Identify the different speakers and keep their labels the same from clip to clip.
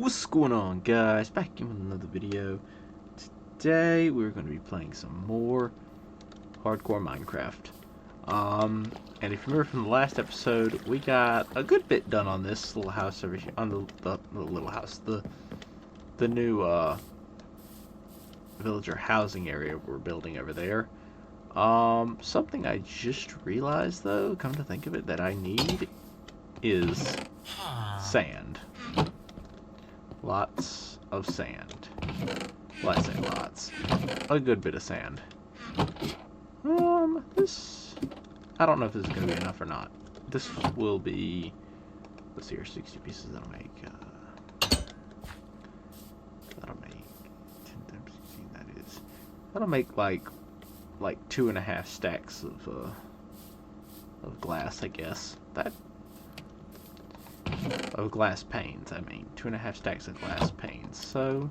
Speaker 1: What's going on, guys? Back in with another video. Today we're going to be playing some more hardcore Minecraft. And if you remember from the last episode, we got a good bit done on this little house over here, on the little house, the new villager housing area we're building over there. Something I just realized though, come to think of it, that I need is sand. Lots of sand. Well, I say lots. A good bit of sand. I don't know if this is going to be enough or not. This will be, let's see here, 60 pieces. That'll make 10 times 16, that is. That'll make like 2.5 stacks of glass, I guess. Of glass panes, I mean. 2.5 stacks of glass panes. So,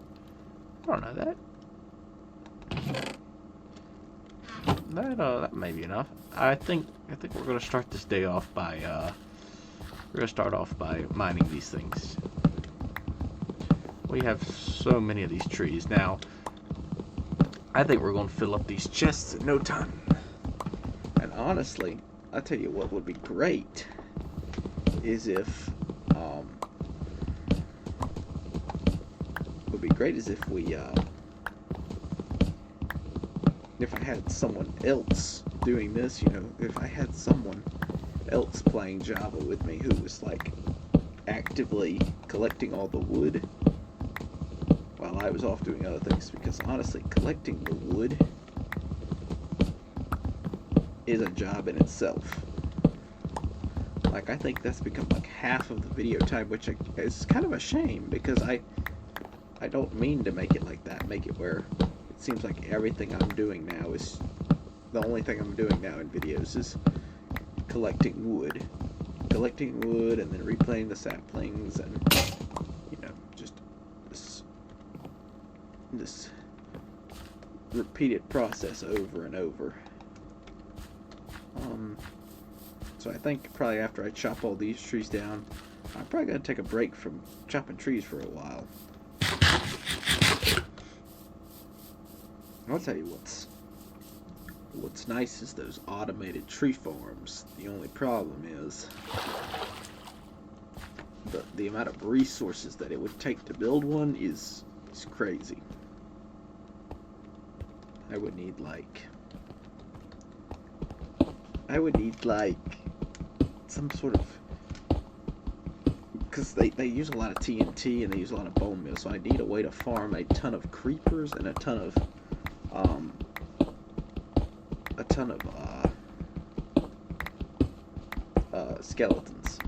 Speaker 1: I don't know, that may be enough. I think we're gonna start this day off by mining these things. We have so many of these trees now. I think we're gonna fill up these chests in no time. And honestly, I tell you what would be great is if if I had someone else doing this, you know, if I had someone else playing Java with me who was like actively collecting all the wood while I was off doing other things, because honestly, collecting the wood is a job in itself. Like, I think that's become like half of the video time, which is kind of a shame, because I don't mean to make it like that, make it where it seems like everything I'm doing now is, the only thing I'm doing now in videos is collecting wood and then replaying the saplings, and, you know, just this repeated process over and over. So I think probably after I chop all these trees down, I'm probably going to take a break from chopping trees for a while. I'll tell you what's nice is those automated tree farms. The only problem is the amount of resources that it would take to build one is crazy. I would need like some sort of, because they use a lot of TNT and they use a lot of bone meal, so I need a way to farm a ton of creepers and a ton of skeletons.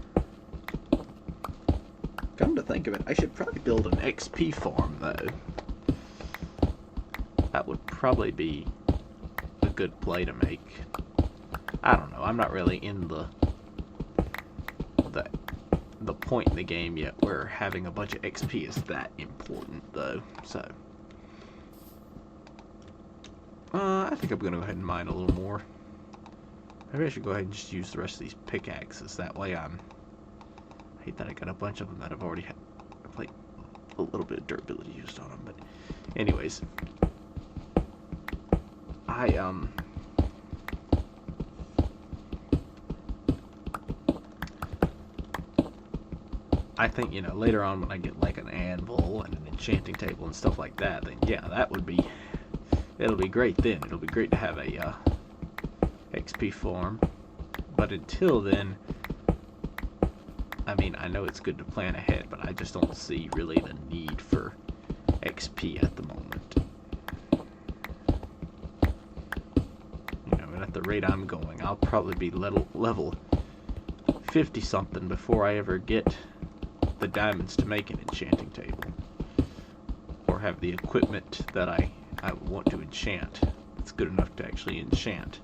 Speaker 1: Come to think of it, I should probably build an XP farm though. That would probably be a good play to make. I don't know, I'm not really in the point in the game yet where having a bunch of XP is that important though, so I think I'm gonna go ahead and mine a little more. Maybe I should go ahead and just use the rest of these pickaxes, that way I hate that I got a bunch of them that have already had like a little bit of durability used on them, but anyways, I think, you know, later on when I get like an anvil and an enchanting table and stuff like that, then yeah, it'll be great then. It'll be great to have a XP farm. But until then, I mean, I know it's good to plan ahead, but I just don't see really the need for XP at the moment. You know, and at the rate I'm going, I'll probably be level 50 something before I ever get the diamonds to make an enchanting table, or have the equipment that I want to enchant that's good enough to actually enchant.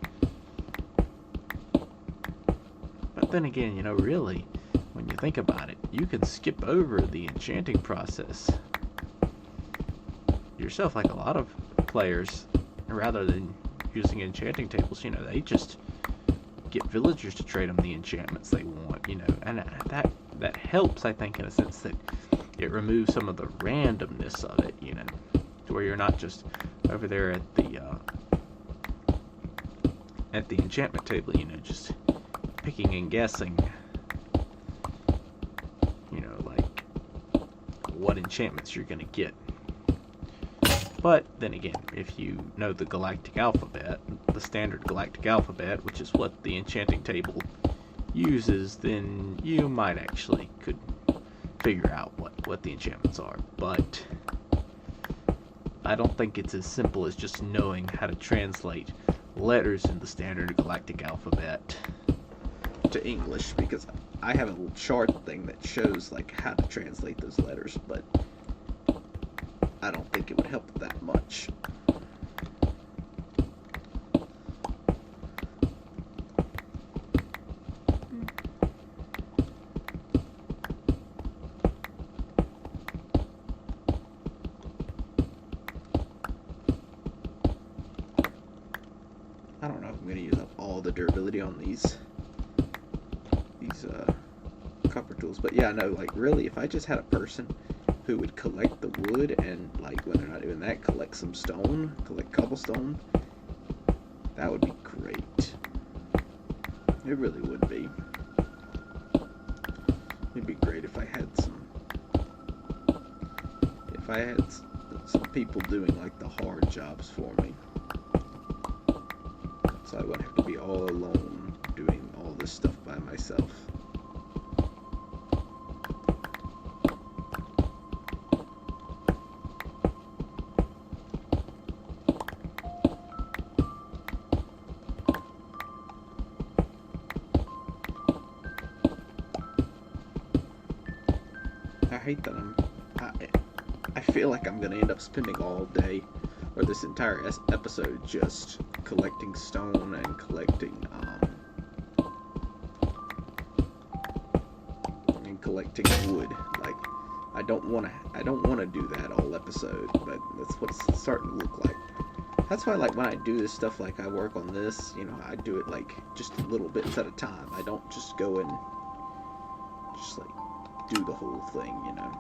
Speaker 1: But then again, you know, really, when you think about it, you can skip over the enchanting process yourself. Like a lot of players, rather than using enchanting tables, you know, they just get villagers to trade them the enchantments they want, you know, and that helps, I think, in a sense that it removes some of the randomness of it, you know, to where you're not just over there at the enchantment table, you know, just picking and guessing, you know, like what enchantments you're gonna get. But then again, if you know the galactic alphabet, the standard galactic alphabet, which is what the enchanting table uses, then you might actually could figure out what the enchantments are. But I don't think it's as simple as just knowing how to translate letters in the standard galactic alphabet to English, because I have a little chart thing that shows like how to translate those letters, but I don't think it would help that much. I don't know if I'm going to use up all the durability on these copper tools, but yeah, no, like really, if I just had a person who would collect the wood and, like, when they're not doing that, collect some stone, collect cobblestone, that would be great. It really would be. It'd be great if I had some people doing like the hard jobs for me, so I wouldn't have to be all alone doing all this stuff by myself. I hate that I feel like I'm gonna end up spending all day, or this entire episode, just collecting stone and collecting wood. Like, I don't want to do that all episode, but that's what it's starting to look like. That's why, like, when I do this stuff, like I work on this, you know, I do it like just little bits at a time. I don't just go and just like do the whole thing, you know.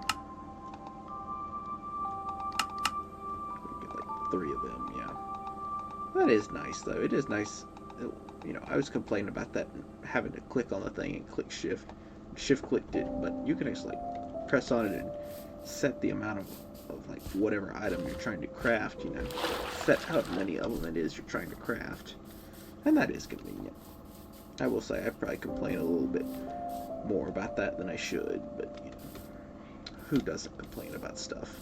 Speaker 1: We get like 3 of them, yeah. That is nice, though. It is nice. You know, I was complaining about that, having to click on the thing and click shift. Shift clicked it, but you can actually like press on it and set the amount of like whatever item you're trying to craft, you know. Set how many of them it is you're trying to craft. And that is convenient. I will say I probably complain a little bit more about that than I should, but you know, who doesn't complain about stuff?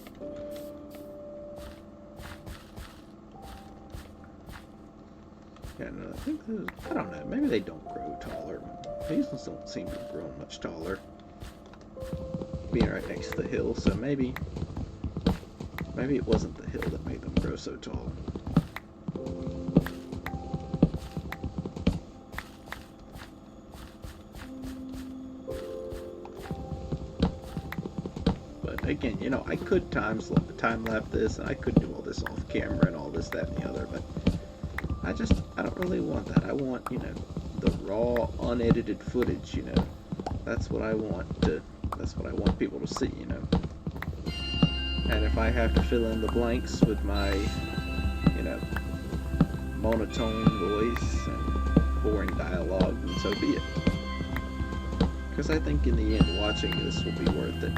Speaker 1: Yeah, no, I think those, I don't know, maybe they don't grow taller. These ones don't seem to grow much taller, being right next to the hill, so maybe it wasn't the hill that made them grow so tall. Again, you know, I could time lapse this, and I could do all this off camera and all this, that, and the other, but I don't really want that. I want, you know, the raw, unedited footage, you know. That's what I want people to see, you know. And if I have to fill in the blanks with my, you know, monotone voice and boring dialogue, then so be it. Because I think in the end, watching this will be worth it.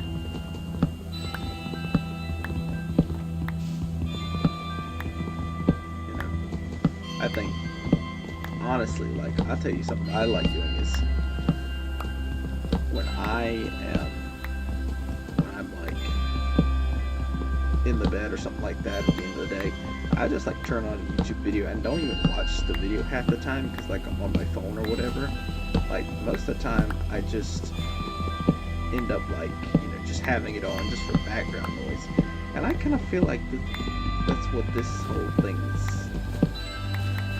Speaker 1: I think, honestly, like, I'll tell you something I like doing is when I'm like in the bed or something like that at the end of the day, I just like turn on a YouTube video and don't even watch the video half the time, because like I'm on my phone or whatever. Like, most of the time I just end up like, you know, just having it on just for background noise, and I kind of feel like that's what this whole thing is.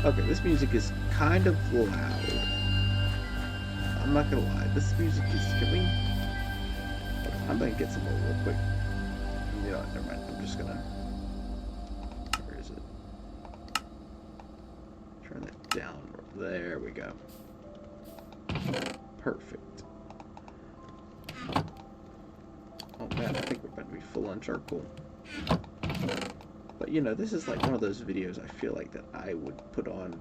Speaker 1: Okay, this music is kind of loud. I'm not gonna lie. This music is... I'm gonna get some more real quick. You know, never mind. I'm just gonna... Where is it? Turn that down. There we go. Perfect. Oh man, I think charcoal on charcoal. But you know, this is like one of those videos I feel like that I would put on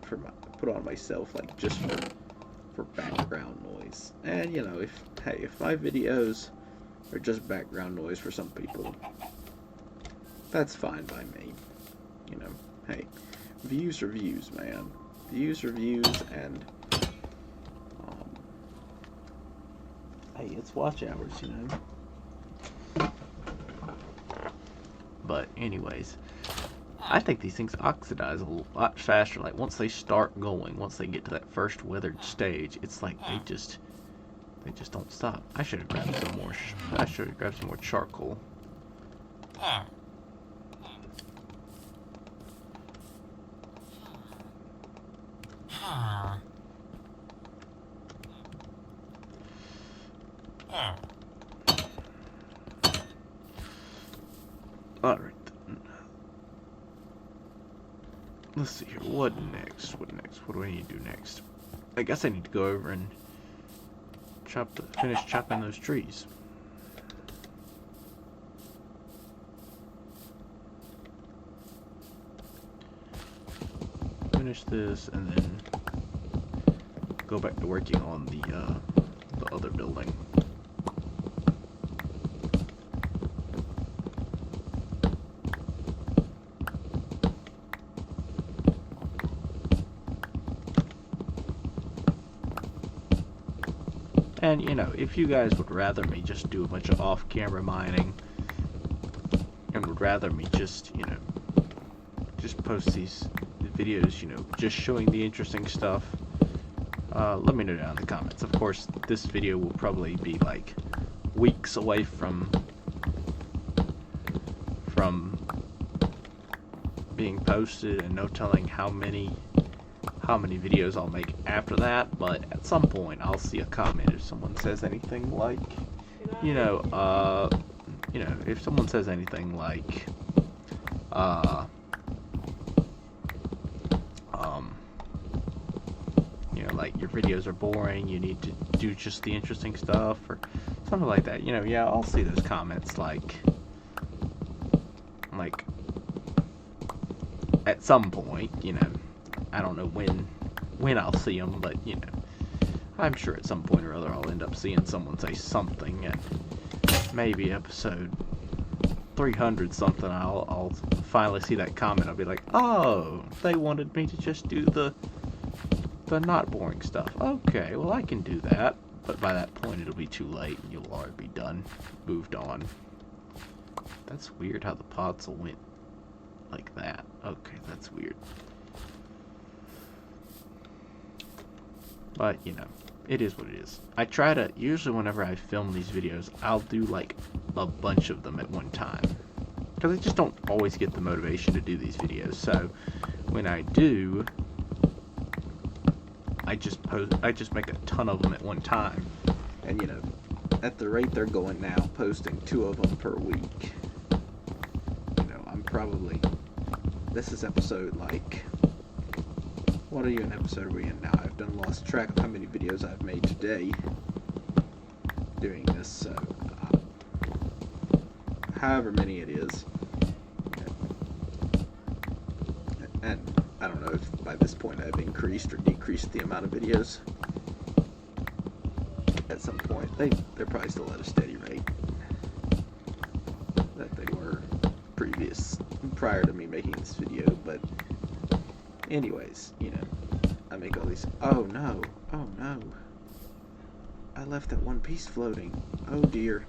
Speaker 1: myself, like just for background noise. And you know, if my videos are just background noise for some people, that's fine by me. You know, hey, views are views, man. Views are views, and hey, it's watch hours, you know. But anyways, I think these things oxidize a lot faster. Like once they start going, once they get to that first weathered stage, it's like they just don't stop. I should have grabbed some more. I should have grabbed some more charcoal. Alright. Let's see here. What next? What do I need to do next? I guess I need to go over and finish chopping those trees. Finish this and then go back to working on the other building. And, you know, if you guys would rather me just do a bunch of off-camera mining, and would rather me just, you know, just post these videos, you know, just showing the interesting stuff, let me know down in the comments. Of course, this video will probably be, like, weeks away from being posted, and no telling how many videos I'll make after that, but at some point I'll see a comment if someone says anything like, you know, if someone says anything like, you know, like your videos are boring, you need to do just the interesting stuff, or something like that, you know, yeah, I'll see those comments, like at some point, you know. I don't know when I'll see them, but, you know, I'm sure at some point or other I'll end up seeing someone say something, and maybe episode 300 something, I'll finally see that comment. I'll be like, oh, they wanted me to just do the not boring stuff. Okay, well, I can do that, but by that point it'll be too late, and you'll already be done, moved on. That's weird how the pods went like that. Okay, that's weird. But, you know, it is what it is. I try to, usually whenever I film these videos, I'll do, like, a bunch of them at one time. Because I just don't always get the motivation to do these videos. So, when I do, I just make a ton of them at one time. And, you know, at the rate they're going now, posting 2 of them per week, you know, I'm probably, this is episode, like, what episode are we in now? I've lost track of how many videos I've made today doing this, so however many it is. And I don't know if by this point I've increased or decreased the amount of videos. At some point, they're probably still at a steady rate that they were prior to me making this video, but anyways, you know, I make all these. Oh no, I left that one piece floating. Oh dear,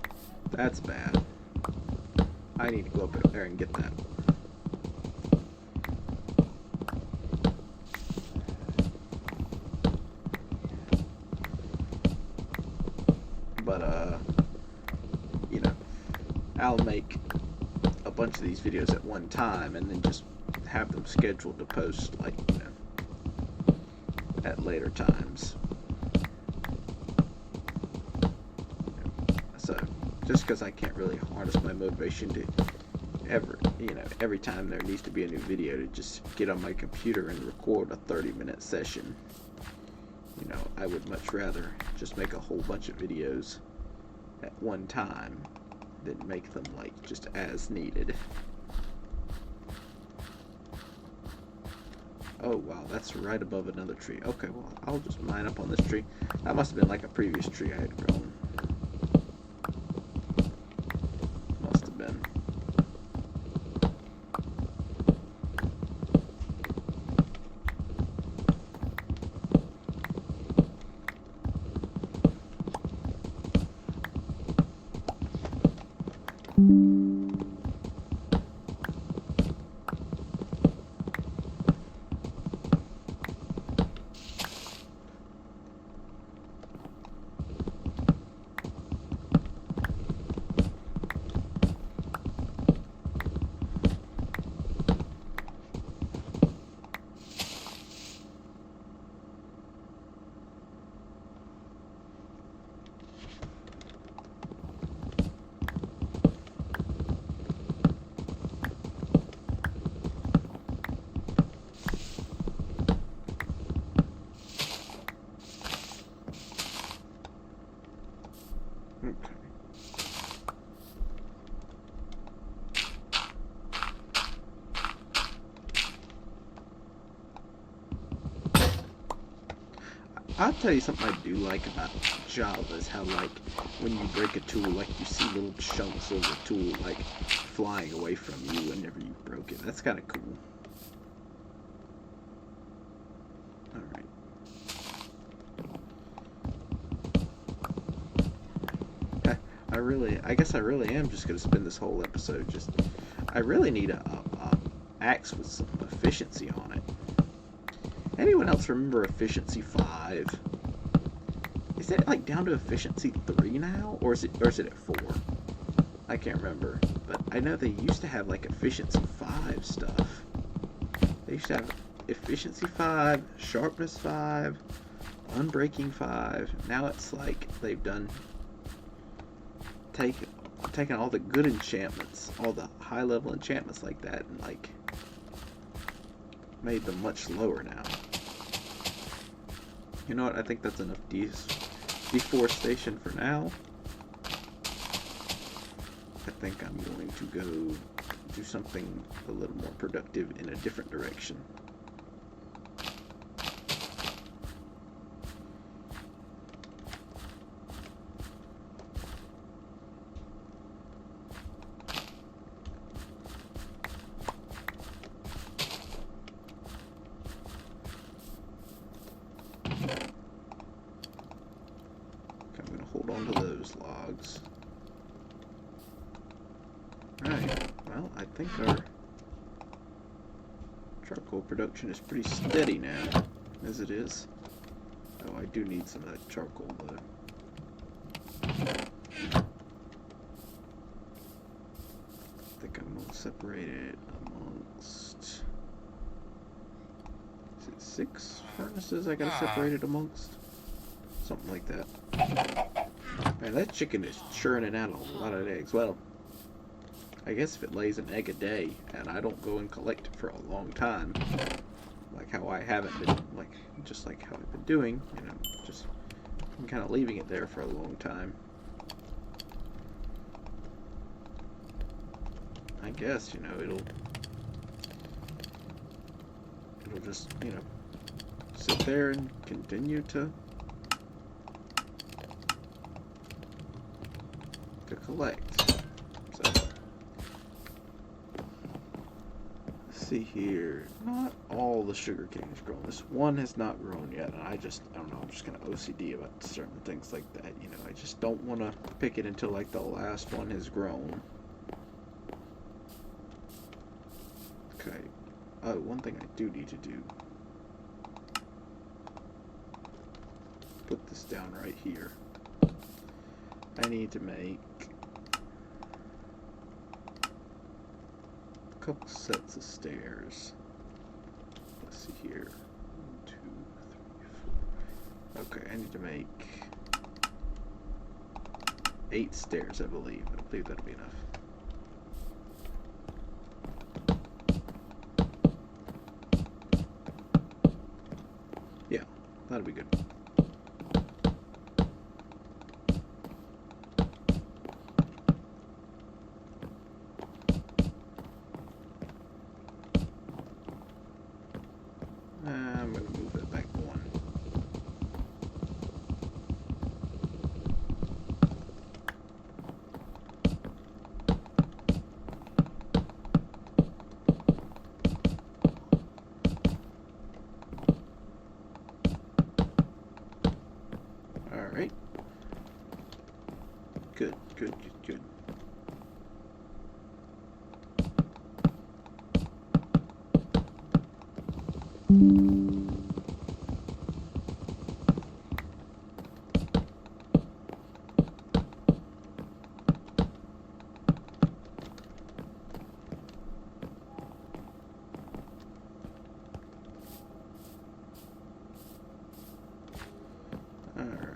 Speaker 1: that's bad. I need to go up there and get that. But you know, I'll make a bunch of these videos at one time and then just have them scheduled to post, like, you know, at later times. So, just because I can't really harness my motivation to every time there needs to be a new video, to just get on my computer and record a 30-minute session. You know, I would much rather just make a whole bunch of videos at one time, then make them like just as needed. Oh wow, that's right above another tree. Okay, well, I'll just mine up on this tree. That must have been like a previous tree I had grown. Must have been. I'll tell you something I do like about Java is how, like, when you break a tool, like, you see little chunks of the tool, like, flying away from you whenever you broke it. That's kind of cool. Alright. I guess I really am just going to spend this whole episode I really need a axe with some efficiency on it. Anyone else remember efficiency 5? Is it like down to efficiency 3 now? Or is it at 4? I can't remember. But I know they used to have like efficiency 5 stuff. They used to have efficiency 5, sharpness 5, unbreaking 5. Now it's like they've taken all the good enchantments, all the high level enchantments like that, and like made them much lower now. You know what? I think that's enough deforestation for now. I think I'm going to go do something a little more productive in a different direction. Production is pretty steady now, as it is. Oh, I do need some of that charcoal, though. I think I'm going to separate it amongst... Is it 6 furnaces I got to separate it amongst? Something like that. Man, that chicken is churning out a lot of eggs. Well, I guess if it lays an egg a day, and I don't go and collect it for a long time, like how I haven't been, just like how I've been doing, you know, just I'm kind of leaving it there for a long time. I guess, you know, it'll just, you know, sit there and continue to collect. So, let's see here. Not all the sugar cane is grown. This one has not grown yet, and I don't know, I'm just kind of OCD about certain things like that, you know. I just don't want to pick it until, like, the last one has grown. Okay. Oh, one thing I do need to do. Put this down right here. I need to make a couple sets of stairs. Let's see here. 1, 2, 3, 4. Okay, I need to make 8 stairs, I believe. I believe that'll be enough. Yeah, that'll be good. Good, good, good, good. Alright.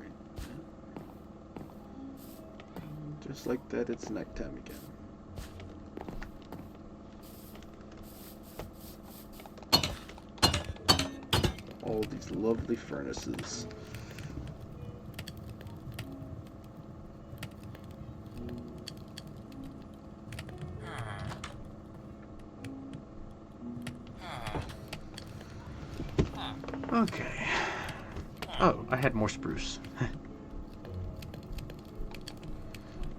Speaker 1: Just like that, it's nighttime again. All these lovely furnaces. Okay. Oh, I had more spruce.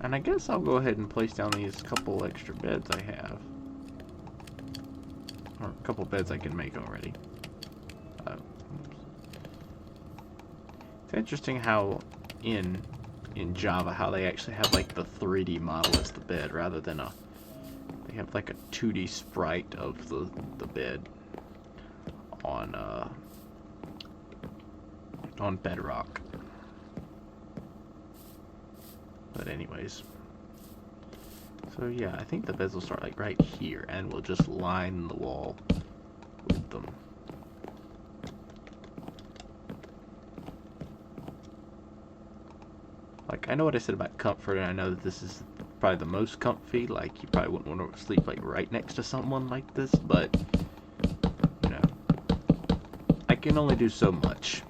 Speaker 1: And I guess I'll go ahead and place down these couple extra beds I have. Or a couple beds I can make already. It's interesting how in Java how they actually have like the 3D model as the bed rather than they have like a 2D sprite of the bed on Bedrock. But anyways, so yeah, I think the beds will start like right here, and we'll just line the wall with them. Like, I know what I said about comfort, and I know that this is probably the most comfy. Like, you probably wouldn't want to sleep like right next to someone like this, but you know, I can only do so much.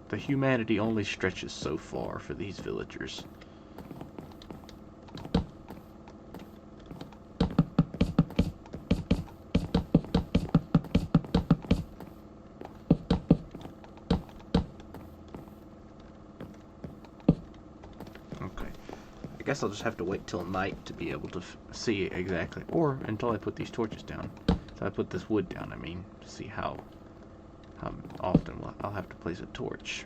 Speaker 1: The humanity only stretches so far for these villagers. Okay. I guess I'll just have to wait till night to be able to see exactly, or until I put these torches down. So I put this wood down, I mean, to see how often I'll have to place a torch.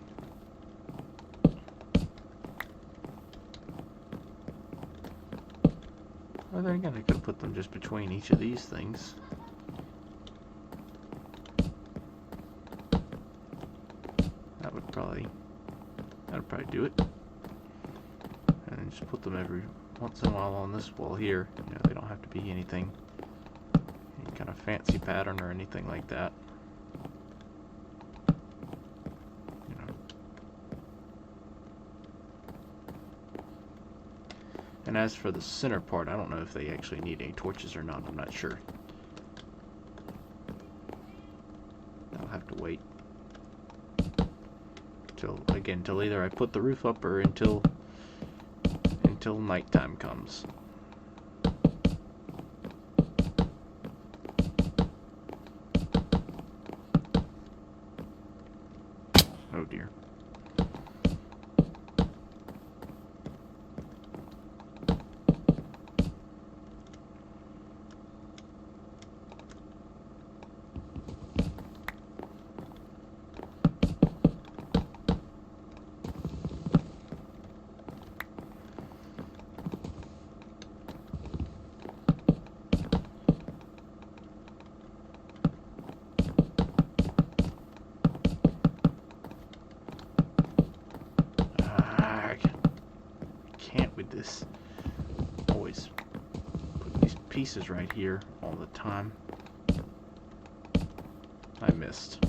Speaker 1: Well, then again, I could put them just between each of these things. That would probably do it. And then just put them every once in a while on this wall here. You know, they don't have to be any kind of fancy pattern or anything like that. And as for the center part, I don't know if they actually need any torches or not. I'm not sure. I'll have to wait till either I put the roof up or until nighttime comes. Oh dear. This always put these pieces right here all the time. I missed.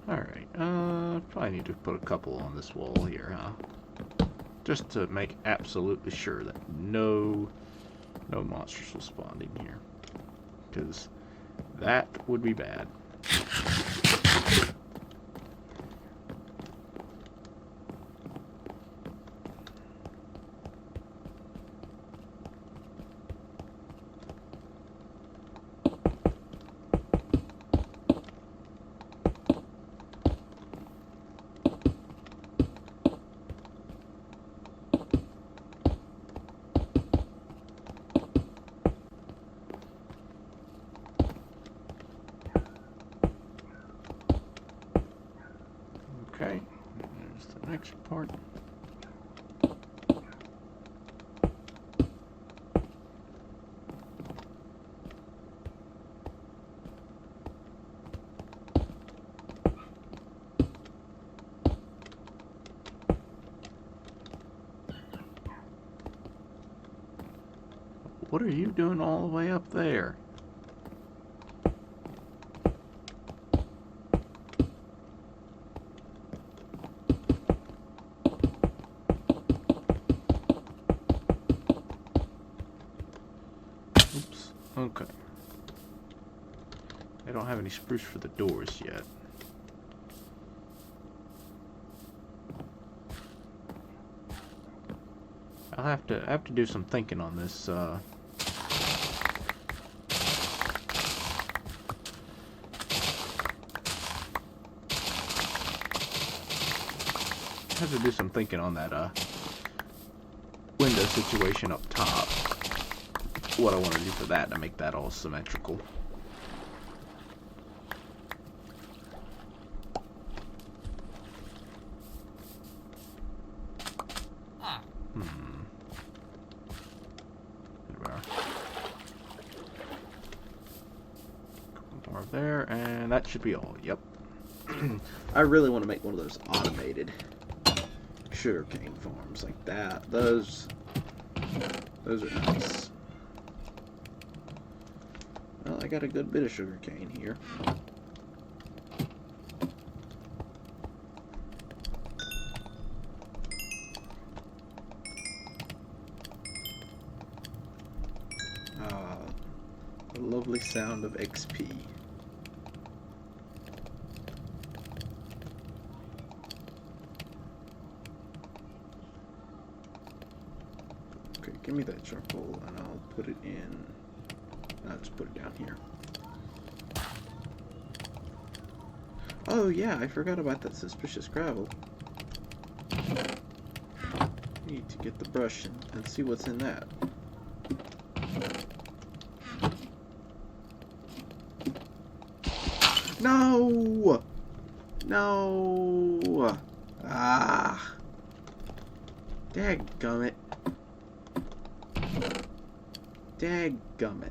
Speaker 1: Alright, probably need to put a couple on this wall here, huh?
Speaker 2: just to make absolutely sure that no monsters will spawn in here, because that would be bad. Okay, there's the next part. What are you doing all the way up there? Oops. Okay. They don't have any spruce for the doors yet. I'll have to do some thinking on this. Have to do some thinking on that window situation up top. What I want to do for that to make that all symmetrical. There, and that should be all. Yep.
Speaker 1: I really want to make one of those automated sugarcane farms like that. Those are nice. Well, I got a good bit of sugarcane here. The lovely sound of XP. Give me that charcoal and I'll put it in. I'll just put it down here. Oh yeah, I forgot about that suspicious gravel. Need to get the brush and see what's in that. No! No! Ah! Dadgummit. Dadgummit.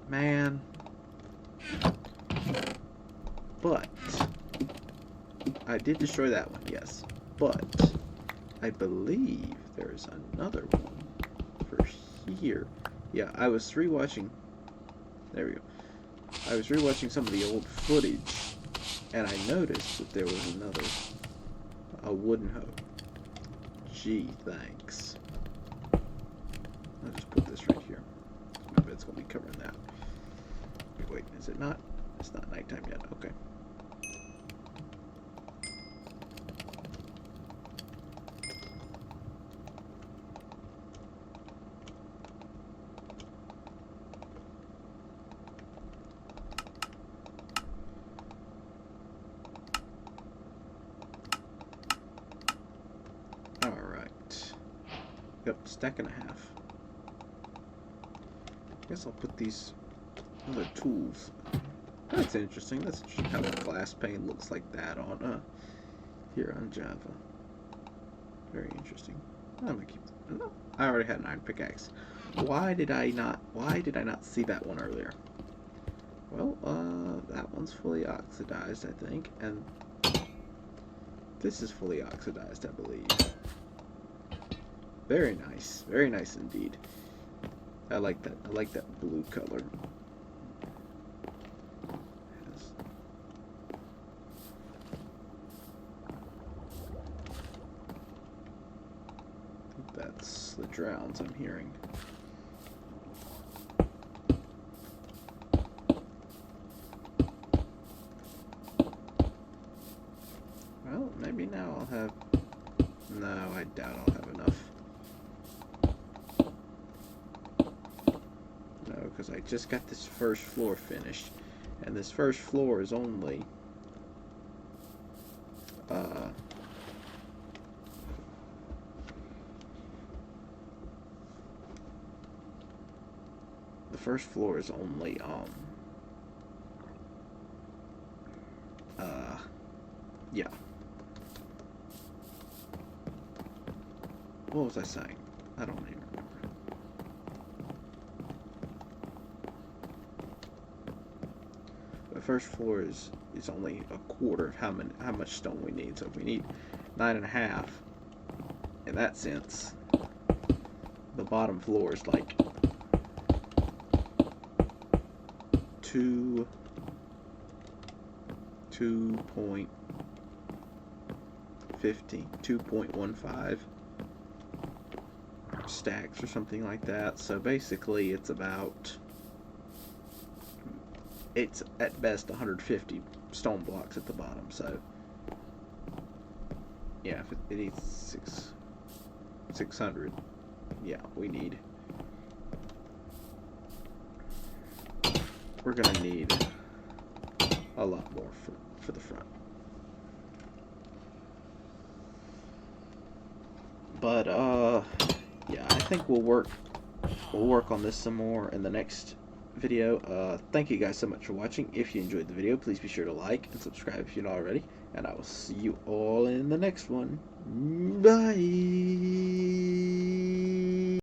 Speaker 1: Man. But I did destroy that one, yes. But I believe there's another one for here. Yeah, I was rewatching. There we go. I was rewatching some of the old footage, and I noticed that there was a wooden hoe. Gee, thanks. I'll just put this right here. My bed's gonna be covering that. Wait, is it not? It's not nighttime yet. Okay. Yep, stack and a half. Guess I'll put these other tools. That's interesting. That's interesting how the glass pane looks like that on here on Java. Very interesting. I'm gonna keep. No, I already had an iron pickaxe. Why did I not see that one earlier? Well, that one's fully oxidized, I think, and this is fully oxidized, I believe. Very nice indeed. I like that. I like that blue color. Yes. that's the drowns I'm hearing. Well, maybe now I'll have... No, I doubt I'll have enough. No, because I just got this first floor finished. And this first floor is only... the first floor is only, yeah. What was I saying? I don't even remember. The first floor is only a quarter of how much stone we need. So if we need 9.5, in that sense, the bottom floor is like 2.15 stacks or something like that. So basically it's at best 150 stone blocks at the bottom. So yeah, if it needs 600, yeah, we're gonna need a lot more for the front. But yeah, I think we'll work on this some more in the next video. Thank you guys so much for watching. If you enjoyed the video, please be sure to like and subscribe if you're not already, and I will see you all in the next one. Bye.